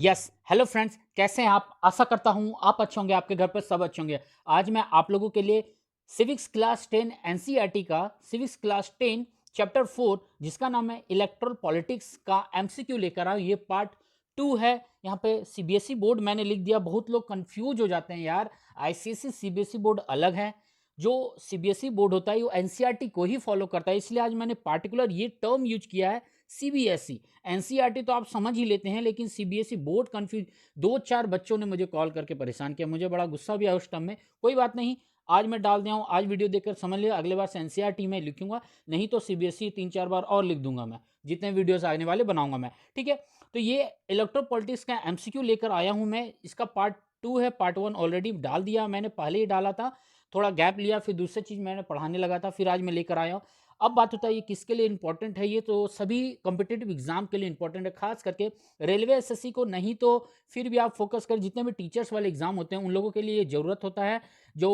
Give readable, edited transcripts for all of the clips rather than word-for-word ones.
Yes hello friends, कैसे हैं आप? आशा करता हूं आप अच्छे होंगे, आपके घर पर सब अच्छे होंगे। आज मैं आप लोगों के लिए सिविक्स क्लास 10 एनसीईआरटी का सिविक्स क्लास 10 चैप्टर 4 जिसका नाम है इलेक्ट्रल पॉलिटिक्स का एमसीक्यू लेकर आया हूं। ये पार्ट 2 है। यहाँ पे सीबीएसई बोर्ड मैंने लिख दिया। बहुत लोग कंफ्यूज हो जाते हैं यार, आईसीएसई सीबीएसई बोर्ड अलग है। जो सीबीएसई बोर्ड होता है वो एनसीईआरटी को ही फॉलो करता है, इसलिए आज मैंने पार्टिकुलर ये टर्म यूज किया है सीबीएसई। एनसीईआरटी तो आप समझ ही लेते हैं, लेकिन सीबीएसई बोर्ड कंफ्यूज। 2-4 बच्चों ने मुझे कॉल करके परेशान किया, मुझे बड़ा गुस्सा भी आया उस टाइम में। कोई बात नहीं, आज मैं डाल दिया हूँ, आज वीडियो देखकर समझ लिया। अगले बार से एनसीईआरटी में लिखूंगा, नहीं तो सीबीएसई 3-4 बार और लिख दूंगा मैं, जितने वीडियोस आने वाले बनाऊंगा मैं। ठीक है, तो ये इलेक्ट्रो पॉलिटिक्स का एमसीक्यू लेकर आया हूं मैं। इसका पार्ट 2 है। पार्ट 1 ऑलरेडी डाल दिया मैंने, पहले ही डाला था। थोड़ा गैप लिया, फिर दूसरी चीज मैंने पढ़ाने लगा था, फिर आज मैं लेकर आया हूँ। अब बात होता है ये किसके लिए इंपॉर्टेंट है। ये तो सभी कॉम्पिटिटिव एग्जाम के लिए इंपॉर्टेंट है, खास करके रेलवे एसएससी को नहीं तो फिर भी आप फोकस कर, जितने भी टीचर्स वाले एग्जाम होते हैं उन लोगों के लिए ये जरूरत होता है। जो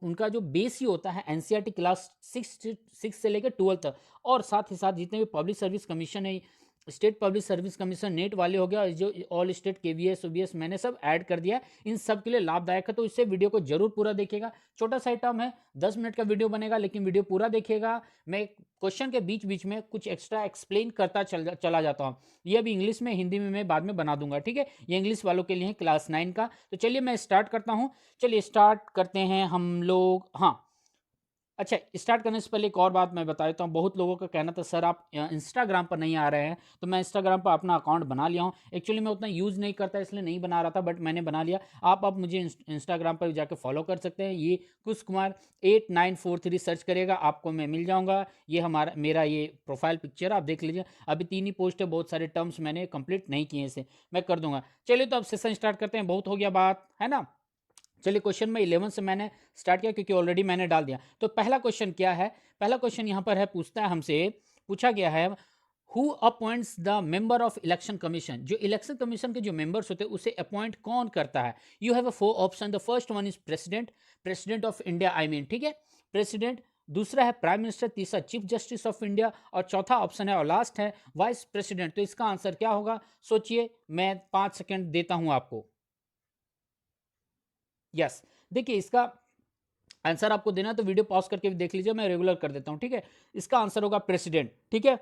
उनका जो बेस ही होता है एनसीईआरटी क्लास 6 से लेकर 12 तक। और साथ ही साथ जितने भी पब्लिक सर्विस कमीशन है, state public service commission, net वाले हो गया, जो ऑल स्टेट केवीएस ओबीएस मैंने सब ऐड कर दिया है, इन सब के लिए लाभदायक है। तो इससे वीडियो को जरूर पूरा देखिएगा। छोटा सा टर्म है, 10 मिनट का वीडियो बनेगा, लेकिन वीडियो पूरा देखिएगा। मैं क्वेश्चन के बीच बीच में कुछ एक्स्ट्रा एक्सप्लेन करता चला जाता हूँ। ये अभी इंग्लिश में, हिंदी में मैं बाद में बना दूंगा। ठीक है, ये इंग्लिश वालों के लिए है, क्लास 9 का। तो चलिए मैं स्टार्ट करता हूँ। चलिए स्टार्ट करते हैं हम लोग। हाँ, अच्छा, स्टार्ट करने से पहले एक और बात मैं बता देता हूँ। बहुत लोगों का कहना था सर आप इंस्टाग्राम पर नहीं आ रहे हैं, तो मैं इंस्टाग्राम पर अपना अकाउंट बना लिया हूँ। एक्चुअली मैं उतना यूज़ नहीं करता इसलिए नहीं बना रहा था, बट मैंने बना लिया। आप मुझे इंस्टाग्राम पर जाकर फॉलो कर सकते हैं। ये कुश कुमार 8943 सर्च करेगा, आपको मैं मिल जाऊँगा। ये मेरा ये प्रोफाइल पिक्चर आप देख लीजिए। अभी 3 ही पोस्ट है, बहुत सारे टर्म्स मैंने कंप्लीट नहीं किए, इसे मैं कर दूंगा। चलिए तो अब सेशन स्टार्ट करते हैं, बहुत हो गया बात, है ना। चलिए क्वेश्चन में 11 से मैंने स्टार्ट किया क्योंकि ऑलरेडी मैंने डाल दिया। तो पहला क्वेश्चन क्या है? पहला क्वेश्चन यहाँ पर है, पूछता है हमसे, पूछा गया है who appoints the member of election commission. जो इलेक्शन कमीशन के जो मेंबर्स होते हैं उसे अपॉइंट कौन करता है? You have a 4 option. The first one is president, president of India I mean, ठीक है, प्रेसिडेंट। दूसरा है प्राइम मिनिस्टर, तीसरा चीफ जस्टिस ऑफ इंडिया, और चौथा ऑप्शन है और लास्ट है वाइस प्रेसिडेंट। तो इसका आंसर क्या होगा? सोचिए, मैं 5 सेकंड देता हूं आपको। यस, देखिए इसका आंसर आपको देना है तो वीडियो पॉज करके भी देख लीजिए, मैं रेगुलर कर देता हूं। ठीक है, इसका आंसर होगा प्रेसिडेंट। ठीक है,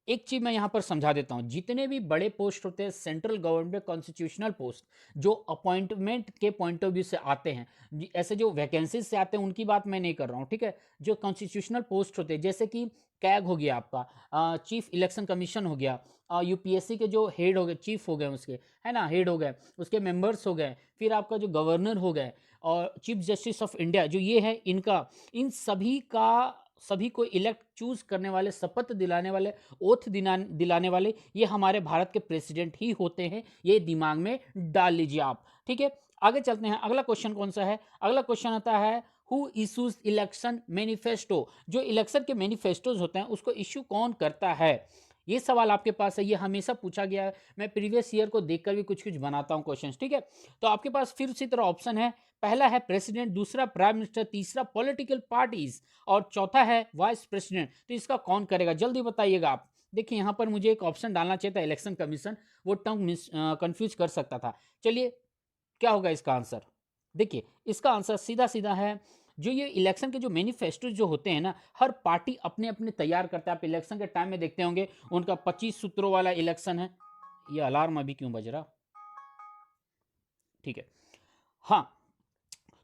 एक चीज मैं यहां पर समझा देता हूं। जितने भी बड़े पोस्ट होते हैं सेंट्रल गवर्नमेंट में, कॉन्स्टिट्यूशनल पोस्ट, जो अपॉइंटमेंट के पॉइंट ऑफ व्यू से आते हैं, ऐसे जो वैकेंसीज से आते हैं उनकी बात मैं नहीं कर रहा हूं। ठीक है, जो कॉन्स्टिट्यूशनल पोस्ट होते हैं, जैसे कि कैग हो गया आपका, चीफ इलेक्शन कमीशन हो गया, यूपीएससी के जो हेड हो गए, चीफ हो गए उसके, है ना, हेड हो गए, उसके मेंबर्स हो गए, फिर आपका जो गवर्नर हो गए, और चीफ जस्टिस ऑफ इंडिया जो ये है, इनका, इन सभी का, सभी को इलेक्ट चूज करने वाले, शपथ दिलाने वाले, ओथ दिलाने वाले, ये हमारे भारत के प्रेसिडेंट ही होते हैं। ये दिमाग में डाल लीजिए आप। ठीक है, आगे चलते हैं। अगला क्वेश्चन कौन सा है? अगला क्वेश्चन आता है हु इशूज इलेक्शन मैनिफेस्टो। जो इलेक्शन के मैनिफेस्टोज होते हैं उसको इश्यू कौन करता है? ये सवाल आपके पास है, ये हमेशा पूछा गया है। मैं प्रीवियस ईयर को देखकर भी कुछ कुछ बनाता हूं क्वेश्चंस। ठीक है, तो आपके पास फिर उसी तरह ऑप्शन है। पहला है प्रेसिडेंट, दूसरा प्राइम मिनिस्टर, तीसरा पॉलिटिकल पार्टीज, और चौथा है वाइस प्रेसिडेंट। तो इसका कौन करेगा, जल्दी बताइएगा आप। देखिए यहाँ पर मुझे एक ऑप्शन डालना चाहिए था, इलेक्शन कमीशन, वो टर्म कंफ्यूज कर सकता था। चलिए, क्या होगा इसका आंसर? देखिए इसका आंसर सीधा सीधा है, जो ये इलेक्शन के जो मैनिफेस्टो जो होते हैं ना, हर पार्टी अपने अपने तैयार करता है। आप इलेक्शन के टाइम में देखते होंगे उनका 25 सूत्रों वाला इलेक्शन है। ये अलार्म अभी क्यों बज रहा? ठीक है, हाँ,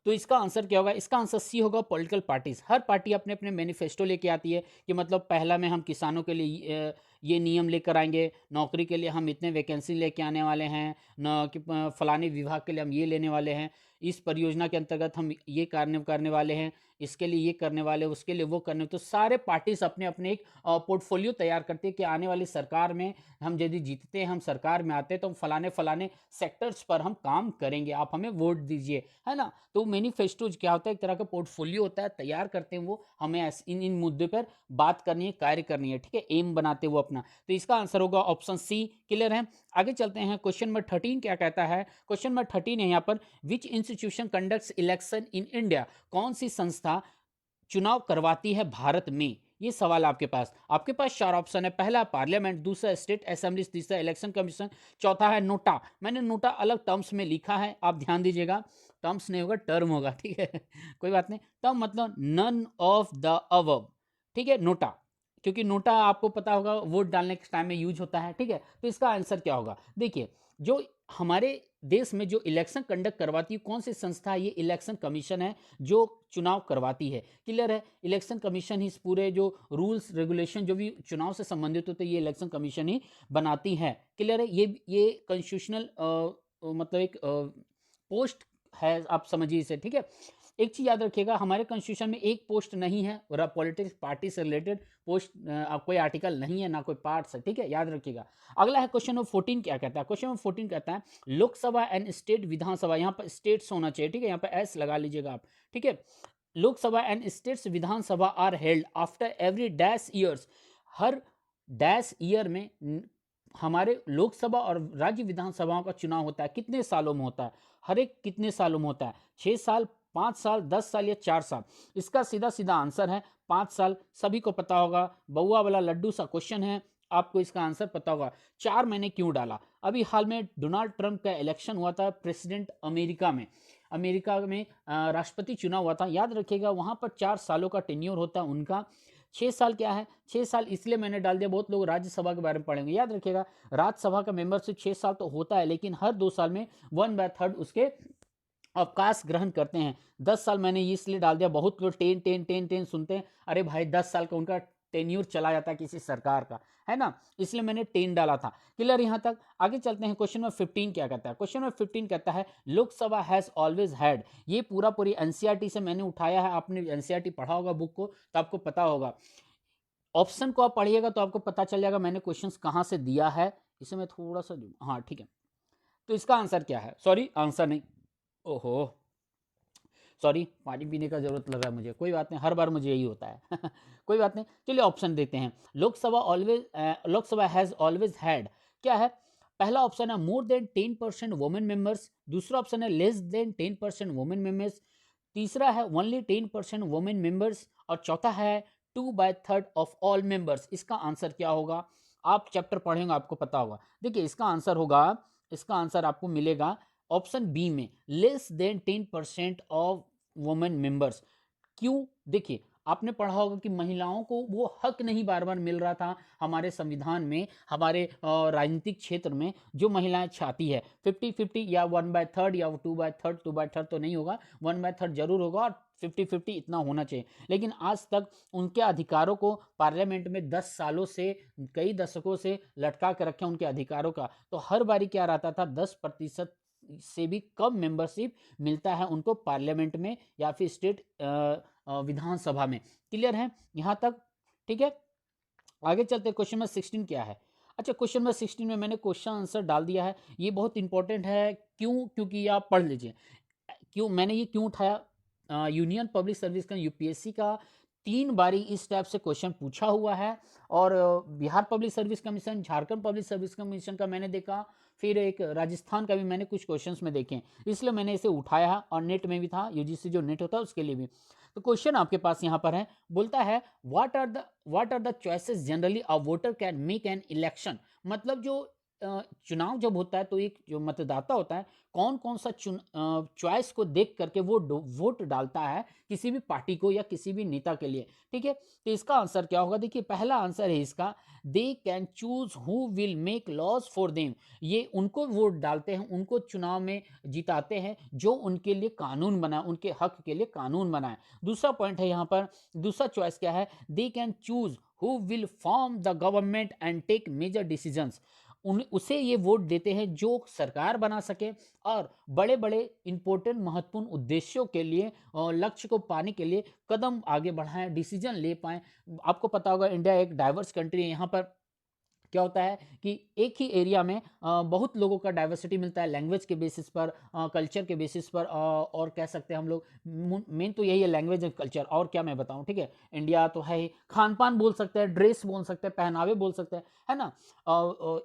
तो इसका आंसर क्या होगा? इसका आंसर सी होगा, पॉलिटिकल पार्टीज। हर पार्टी अपने अपने मैनिफेस्टो लेके आती है कि मतलब पहला में हम किसानों के लिए ये नियम लेकर आएंगे, नौकरी के लिए हम इतने वैकेंसी लेके आने वाले हैं, न कि फलाने विभाग के लिए हम ये लेने वाले हैं, इस परियोजना के अंतर्गत हम ये करने करने वाले हैं, इसके लिए ये करने वाले, उसके लिए वो करने। तो सारे पार्टीज अपने अपने एक पोर्टफोलियो तैयार करते हैं कि आने वाली सरकार में हम यदि जीतते हैं, हम सरकार में आते हैं, तो हम फलाने फलाने सेक्टर्स पर हम काम करेंगे, आप हमें वोट दीजिए, है ना। तो मैनिफेस्टो क्या होता है? एक तरह का पोर्टफोलियो होता है, तैयार करते हैं वो, हमें इन इन मुद्दे पर बात करनी है, कार्य करनी है। ठीक है, एम बनाते हैं वो अपना। तो इसका आंसर होगा ऑप्शन सी। क्लियर है? आगे चलते हैं। क्वेश्चन नंबर 13 क्या कहता है? क्वेश्चन नंबर 13 है यहाँ पर, विच institution conducts election in India. कौन सी संस्था चुनाव करवाती है भारत में? ये सवाल है आपके पास 4 ऑप्शन है। पहला पार्लियामेंट, दूसरा स्टेट असेंबलीज, तीसरा इलेक्शन कमीशन, चौथा है नोटा। मैंने नोटा अलग टर्म्स में लिखा है, आप ध्यान दीजिएगा, टर्म्स नहीं होगा टर्म होगा, ठीक है कोई बात नहीं। टर्म मतलब नन ऑफ द अबव, ठीक है, नोटा, क्योंकि नोटा आपको पता होगा वोट डालने के टाइम में यूज होता है, ठीक है। तो इसका आंसर क्या होगा? देखिए, जो हमारे देश में जो इलेक्शन कंडक्ट करवाती है कौन सी संस्था है? ये इलेक्शन कमीशन है जो चुनाव करवाती है। क्लियर है? इलेक्शन कमीशन ही इस पूरे जो रूल्स रेगुलेशन जो भी चुनाव से संबंधित होते हैं ये इलेक्शन कमीशन ही बनाती है। क्लियर है? ये कॉन्स्टिट्यूशनल मतलब एक पोस्ट है, आप समझिए इसे, ठीक है। एक चीज याद रखिएगा, हमारे कॉन्स्टिट्यूशन में एक पोस्ट नहीं है और पॉलिटिक्स पार्टी से रिलेटेड पोस्ट कोई आर्टिकल नहीं है, ना कोई पार्ट्स है, ठीक है, याद रखिएगा। अगला है क्वेश्चन नंबर 14, क्या कहता है? क्वेश्चन नंबर 14 कहता है लोकसभा एंड स्टेट विधानसभा, यहाँ पर स्टेट्स होना चाहिए, ठीक है, यहाँ पर एस लगा लीजिएगा आप, ठीक है। Lok Sabha and states Vidhan Sabha are held after every dash years, हर डैश ईयर में हमारे लोकसभा और राज्य विधानसभाओं का चुनाव होता है। कितने सालों में होता है? हर एक कितने सालों में होता है? 6 साल, 5 साल, 10 साल या 4 साल? इसका सीधा सीधा आंसर है 5 साल। सभी को पता होगा, बउआ वाला लड्डू सा क्वेश्चन है, आपको इसका आंसर पता होगा। 4 मैंने क्यों डाला? अभी हाल में डोनाल्ड ट्रंप का इलेक्शन हुआ था प्रेसिडेंट अमेरिका में राष्ट्रपति चुनाव हुआ था। याद रखिएगा वहां पर 4 सालों का टेन्योर होता है उनका। 6 साल क्या है? 6 साल इसलिए मैंने डाल दिया, बहुत लोग राज्यसभा के बारे में पढ़ेंगे। याद रखिएगा राज्यसभा का मेंबरशिप 6 साल तो होता है, लेकिन हर 2 साल में 1/3 उसके अवकाश ग्रहण करते हैं। 10 साल मैंने इसलिए डाल दिया, बहुत लोग 10 सुनते हैं, अरे भाई 10 साल का उनका टेन्यूर चला जाता है किसी सरकार का, है ना, इसलिए मैंने 10 डाला था। क्लियर यहां तक? आगे चलते हैं, क्वेश्चन नंबर 15 क्या कहता है? क्वेश्चन नंबर 15 कहता है लोकसभा हैज ऑलवेज हैड, ये पूरी एनसीईआरटी से मैंने उठाया है, आपने एनसीईआरटी पढ़ा होगा बुक को तो आपको पता होगा। ऑप्शन को आप पढ़िएगा तो आपको पता चल जाएगा मैंने क्वेश्चंस कहां से दिया है। इसे मैं थोड़ा सा, हाँ ठीक है। तो इसका आंसर क्या है? सॉरी आंसर नहीं, ओहो सॉरी, पानी पीने का जरूरत लग रहा है मुझे, कोई बात नहीं, हर बार मुझे यही होता है कोई बात नहीं, चलिए ऑप्शन देते हैं। लोकसभा हैज ऑलवेज हैड, क्या है? पहला ऑप्शन है मोर देन 10% वुमेन मेंबर्स, दूसरा ऑप्शन है लेस देन 10% वुमेन मेंबर्स, तीसरा है ओनली 10% वुमेन मेंबर्स, और चौथा है 2/3 ऑफ ऑल मेंबर्स। इसका आंसर क्या होगा? आप चैप्टर पढ़ेंगे आपको पता होगा। देखिए इसका आंसर होगा, इसका आंसर आपको मिलेगा ऑप्शन बी में, less than 10% of women members. क्यों? देखिए आपने पढ़ा होगा कि महिलाओं को वो हक नहीं बार बार मिल रहा था हमारे संविधान में, हमारे राजनीतिक क्षेत्र में जो महिलाएं चाहती है। 50-50 या 1/3 या 2/3 तो नहीं होगा, 1/3 जरूर होगा, और 50-50 इतना होना चाहिए। लेकिन आज तक उनके अधिकारों को पार्लियामेंट में 10 सालों से, कई दशकों से लटका कर रखे उनके अधिकारों का। तो हर बारी क्या रहता था, 10% से भी कम मेंबरशिप मिलता है उनको पार्लियामेंट में या फिर स्टेट विधानसभा में। क्लियर है यहां तक? ठीक है, आगे चलते। क्वेश्चन नंबर 16 क्या है? अच्छा, क्वेश्चन नंबर 16 में मैंने क्वेश्चन आंसर डाल दिया है, ये बहुत इंपॉर्टेंट है। क्यों? क्योंकि ये आप पढ़ लीजिए। क्यों मैंने ये क्यों उठाया? यूनियन पब्लिक सर्विस का, यूपीएससी का 3 बारी इस टाइप से क्वेश्चन पूछा हुआ है, और Bihar public service commission, Jharkhand public service commission का मैंने देखा, फिर एक राजस्थान का भी मैंने कुछ क्वेश्चंस में देखे, इसलिए मैंने इसे उठाया है। और नेट में भी था, यूजीसी जो नेट होता है उसके लिए भी। तो क्वेश्चन आपके पास यहाँ पर है, बोलता है what are the choices generally a voter can make an election. मतलब जो चुनाव जब होता है तो एक जो मतदाता होता है कौन कौन सा चॉइस को देख करके वो वोट डालता है किसी भी पार्टी को या किसी भी नेता के लिए। ठीक है, तो इसका आंसर क्या होगा? देखिए पहला आंसर है इसका, they can choose who will make laws for them. ये उनको वोट डालते हैं, उनको चुनाव में जिताते हैं जो उनके लिए कानून बनाए, उनके हक के लिए कानून बनाए। दूसरा पॉइंट है यहाँ पर, दूसरा चॉइस क्या है? They can choose who will form the government and take major decisions. उसे ये वोट देते हैं जो सरकार बना सके और बड़े बड़े इंपॉर्टेंट महत्वपूर्ण उद्देश्यों के लिए और लक्ष्य को पाने के लिए कदम आगे बढ़ाएं, डिसीजन ले पाएं। आपको पता होगा इंडिया एक डाइवर्स कंट्री है, यहाँ पर क्या होता है कि एक ही एरिया में बहुत लोगों का डाइवर्सिटी मिलता है, लैंग्वेज के बेसिस पर, कल्चर के बेसिस पर, और कह सकते हैं हम लोग मेन तो यही है, लैंग्वेज एंड कल्चर। और क्या मैं बताऊं, ठीक है, इंडिया तो है ही, खान पान बोल सकते हैं, ड्रेस बोल सकते हैं, पहनावे बोल सकते हैं, है ना।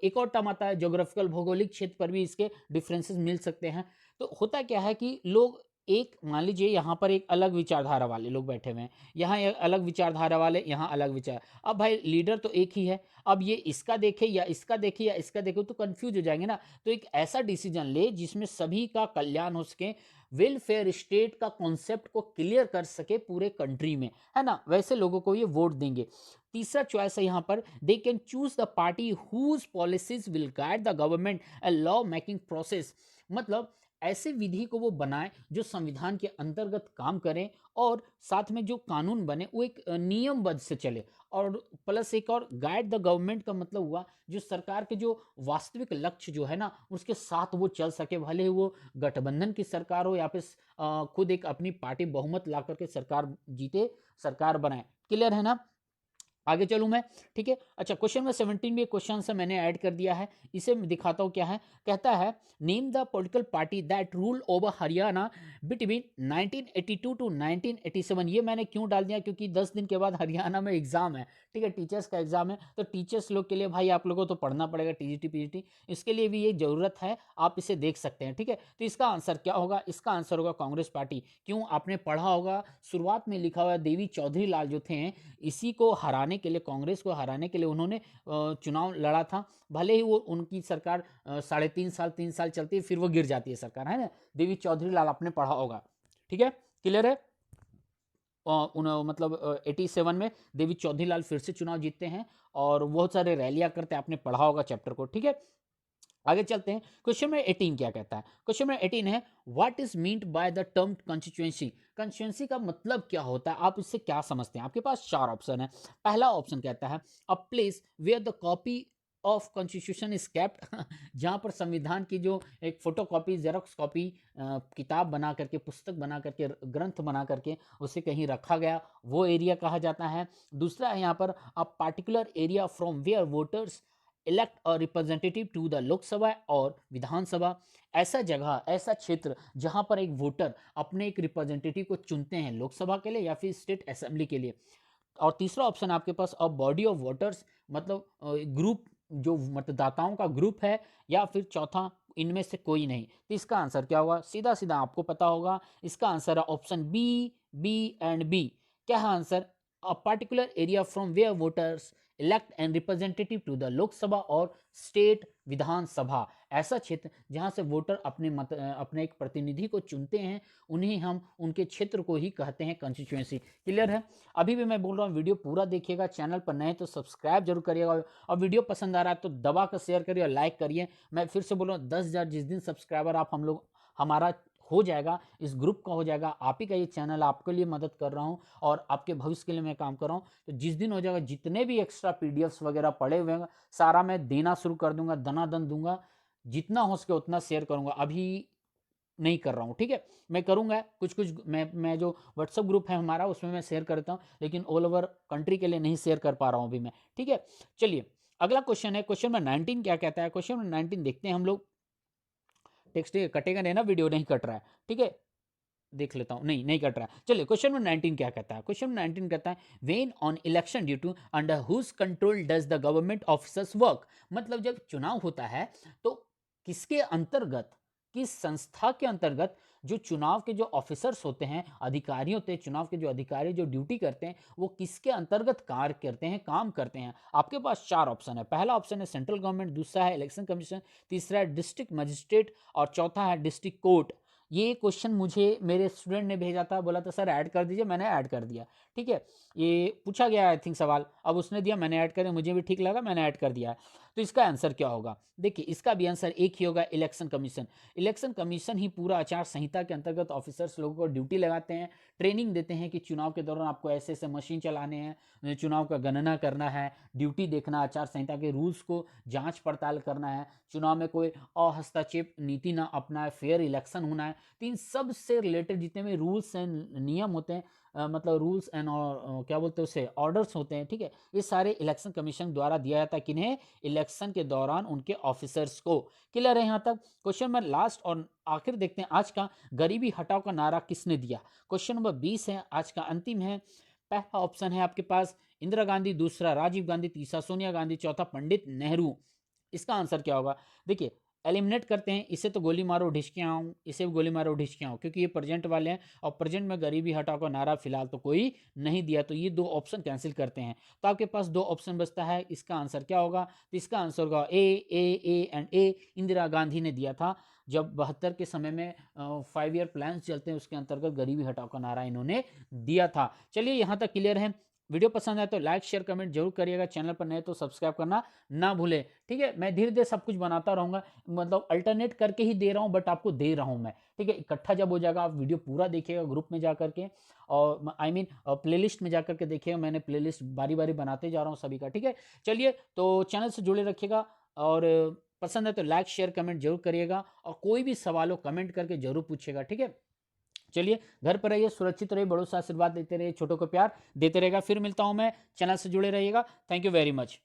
एक और टर्म आता है जोग्राफिकल, भौगोलिक क्षेत्र पर भी इसके डिफरेंसेस मिल सकते हैं। तो होता क्या है कि लोग एक मान लीजिए यहाँ पर एक अलग विचारधारा वाले लोग बैठे हुए हैं, यहाँ एक अलग विचारधारा वाले, यहाँ अलग विचार। अब भाई लीडर तो एक ही है, अब ये इसका देखे या इसका देखे या इसका देखे तो कंफ्यूज हो जाएंगे ना। तो एक ऐसा डिसीजन ले जिसमें सभी का कल्याण हो सके, वेलफेयर स्टेट का कॉन्सेप्ट को क्लियर कर सके पूरे कंट्री में, है ना, वैसे लोगों को ये वोट देंगे। तीसरा चॉइस है यहाँ पर, they can choose the party whose policies will guide the government a law making process. मतलब ऐसे विधि को वो बनाए जो संविधान के अंतर्गत काम करें और साथ में जो कानून बने वो एक नियमबद्ध से चले। और प्लस एक और, गाइड द गवर्नमेंट का मतलब हुआ जो सरकार के जो वास्तविक लक्ष्य जो है ना उसके साथ वो चल सके, भले ही वो गठबंधन की सरकार हो या फिर खुद एक अपनी पार्टी बहुमत ला करके सरकार जीते, सरकार बनाए। क्लियर है ना, आगे चलूं मैं, ठीक है। अच्छा, क्वेश्चन नंबर 17 भी क्वेश्चन से मैंने ऐड कर दिया है, इसे मैं दिखाता हूं क्या है। कहता है name the political party that rule over Haryana between 1982 to 1987। ये मैंने क्यों डाल दिया, क्योंकि 10 दिन के बाद हरियाणा में एग्जाम है, ठीक है, टीचर्स का एग्जाम है। तो टीचर्स लोग के लिए भाई आप लोगों को तो पढ़ना पड़ेगा टीजीटी पीजीटी, इसके लिए भी ये जरूरत है, आप इसे देख सकते हैं, ठीक है। तो इसका आंसर क्या होगा, इसका आंसर होगा कांग्रेस पार्टी। क्यों, आपने पढ़ा होगा शुरुआत में लिखा हुआ देवी चौधरी लाल जो थे, इसी को हराने के लिए, कांग्रेस को हराने के लिए उन्होंने चुनाव लड़ा था। भले ही वो उनकी सरकार 3.5 साल 3 साल चलती है, फिर वो गिर जाती है सरकार, है ना। देवी चौधरी लाल आपने पढ़ा होगा, ठीक है, क्लियर है। मतलब 87 में देवी चौधरी लाल फिर से चुनाव जीतते हैं और बहुत सारे रैलियां करते हैं, आपने पढ़ा होगा चैप्टर को, ठीक है। आगे चलते हैं, क्वेश्चन नंबर 18 क्या कहता है। क्वेश्चन नंबर 18 है, what is meant by the term constituency. Constituency का मतलब क्या होता है, आप इससे क्या समझते हैं। आपके पास 4 ऑप्शन है। पहला ऑप्शन कहता है a place where the copy of constitution is kept जहां पर संविधान की जो एक फोटो कॉपी, जेरोक्स कॉपी, किताब बना करके, पुस्तक बना करके, ग्रंथ बना करके उसे कहीं रखा गया, वो एरिया कहा जाता है। दूसरा है यहाँ पर a particular area from where voters elect a representative to the Lok Sabha और विधानसभा। ऐसा जगह, ऐसा क्षेत्र जहां पर एक वोटर अपने एक रिप्रेजेंटेटिव को चुनते हैं लोकसभा के लिए या फिर स्टेट असेंबली के लिए। और तीसरा ऑप्शन आपके पास अ बॉडी ऑफ वोटर्स, मतलब ग्रुप, जो मतदाताओं का ग्रुप है, या फिर चौथा इनमें से कोई नहीं। तो इसका आंसर क्या होगा, सीधा सीधा आपको पता होगा, इसका आंसर है option B, B and B. क्या है answer, a particular area from where voters elect and representative to the Lok Sabha और स्टेट विधानसभा। ऐसा क्षेत्र जहां से वोटर अपने एक प्रतिनिधि को चुनते हैं, उन्हें हम उनके क्षेत्र को ही कहते हैं कंस्टिट्यूएंसी। क्लियर है। अभी भी मैं बोल रहा हूँ, वीडियो पूरा देखिएगा, चैनल पर नए तो सब्सक्राइब जरूर करिएगा, और वीडियो पसंद आ रहा है तो दबा कर शेयर करिए और लाइक करिए। मैं फिर से बोल रहा हूँ, 10,000 जिस दिन सब्सक्राइबर आप हम लोग हमारा हो जाएगा, इस ग्रुप का हो जाएगा, आप ही का ये चैनल, आपके लिए मदद कर रहा हूँ और आपके भविष्य के लिए मैं काम कर रहा हूँ। तो जिस दिन हो जाएगा, जितने भी एक्स्ट्रा पीडीएफ्स वगैरह पड़े हुए हैं सारा मैं देना शुरू कर दूंगा, दनादन दूंगा, जितना हो सके उतना शेयर करूंगा। अभी नहीं कर रहा हूँ, ठीक है, मैं करूंगा कुछ कुछ, मैं जो व्हाट्सअप ग्रुप है हमारा उसमें मैं शेयर करता हूँ, लेकिन ऑल ओवर कंट्री के लिए नहीं शेयर कर पा रहा हूँ अभी मैं, ठीक है। चलिए अगला क्वेश्चन है, क्वेश्चन नंबर 19 क्या कहता है। क्वेश्चन नंबर 19 देखते हैं हम लोग, टेक्स्ट कटेगा नहीं ना, वीडियो नहीं कट रहा है, ठीक है, देख लेता हूं, नहीं नहीं कट रहा है। चलिए क्वेश्चन नंबर 19 क्या कहता है। क्वेश्चन नंबर 19 कहता है when on election due to under whose control does the government officers work. मतलब जब चुनाव होता है तो किसके अंतर्गत, किस संस्था के अंतर्गत जो चुनाव के जो ऑफिसर्स होते हैं, अधिकारी होते हैं, चुनाव के जो अधिकारी जो ड्यूटी करते हैं, वो किसके अंतर्गत कार्य करते हैं, काम करते हैं। आपके पास 4 ऑप्शन है। पहला ऑप्शन है सेंट्रल गवर्नमेंट, दूसरा है इलेक्शन कमीशन, तीसरा है डिस्ट्रिक्ट मजिस्ट्रेट और चौथा है डिस्ट्रिक्ट कोर्ट। ये क्वेश्चन मुझे मेरे स्टूडेंट ने भेजा था, बोला था सर ऐड कर दीजिए, मैंने ऐड कर दिया, ठीक है। ये पूछा गया आई थिंक सवाल, अब उसने दिया, मैंने ऐड कर दिया, मुझे भी ठीक लगा, मैंने ऐड कर दिया। तो इसका आंसर क्या होगा, देखिए इसका भी आंसर एक ही होगा, इलेक्शन कमीशन। इलेक्शन कमीशन ही पूरा आचार संहिता के अंतर्गत ऑफिसर्स लोगों को ड्यूटी लगाते हैं, ट्रेनिंग देते हैं कि चुनाव के दौरान आपको ऐसे ऐसे मशीन चलाने हैं, चुनाव का गणना करना है, ड्यूटी देखना, आचार संहिता के रूल्स को जांच पड़ताल करना है, चुनाव में कोई अहस्तक्षेप नीति ना अपनाए, फेयर इलेक्शन होना है। तो इन सब से रिलेटेड जितने भी रूल्स एंड नियम होते हैं, मतलब रूल्स एंड क्या बोलते हैं उसे, ऑर्डर्स होते हैं, ठीक है, ये सारे इलेक्शन कमीशन द्वारा दिया जाता है किन्हें, इलेक्शन के दौरान उनके ऑफिसर्स को। क्लियर है यहाँ तक। क्वेश्चन नंबर लास्ट और आखिर देखते हैं आज का, गरीबी हटाओ का नारा किसने दिया। क्वेश्चन नंबर 20 है, आज का अंतिम है। पहला ऑप्शन है आपके पास इंदिरा गांधी, दूसरा राजीव गांधी, तीसरा सोनिया गांधी, चौथा पंडित नेहरू। इसका आंसर क्या होगा, देखिए एलिमिनेट करते हैं, इसे तो गोली मारो ढिसके आऊँ, इसे भी गोली मारो ढिसके आऊँ, क्योंकि ये प्रेजेंट वाले हैं और प्रेजेंट में गरीबी हटाओ का नारा फिलहाल तो कोई नहीं दिया, तो ये 2 ऑप्शन कैंसिल करते हैं। तो आपके पास 2 ऑप्शन बचता है, इसका आंसर क्या होगा? तो इसका आंसर होगा ए एंड ए। इंदिरा गांधी ने दिया था जब 72 के समय में 5 ईयर प्लान चलते हैं, उसके अंतर्गत गरीबी हटाओ का नारा इन्होंने दिया था। चलिए यहाँ तक क्लियर है। वीडियो पसंद आए तो लाइक शेयर कमेंट जरूर करिएगा, चैनल पर नए तो सब्सक्राइब करना ना भूलें। ठीक है, मैं धीरे धीरे सब कुछ बनाता रहूंगा, मतलब अल्टरनेट करके ही दे रहा हूँ, बट आपको दे रहा हूँ मैं। ठीक है, इकट्ठा जब हो जाएगा आप वीडियो पूरा देखिएगा ग्रुप में जा करके, और आई मीन प्लेलिस्ट में जा करके देखिएगा, मैंने प्लेलिस्ट बारी बारी बनाते जा रहा हूँ सभी का। ठीक है, चलिए तो चैनल से जुड़े रखिएगा, और पसंद है तो लाइक शेयर कमेंट जरूर करिएगा, और कोई भी सवाल हो कमेंट करके जरूर पूछिएगा। ठीक है, चलिए घर पर रहिए, सुरक्षित रहिए, बड़ों से आशीर्वाद देते रहिए, छोटों को प्यार देते रहेगा। फिर मिलता हूं मैं, चैनल से जुड़े रहिएगा। Thank you very much.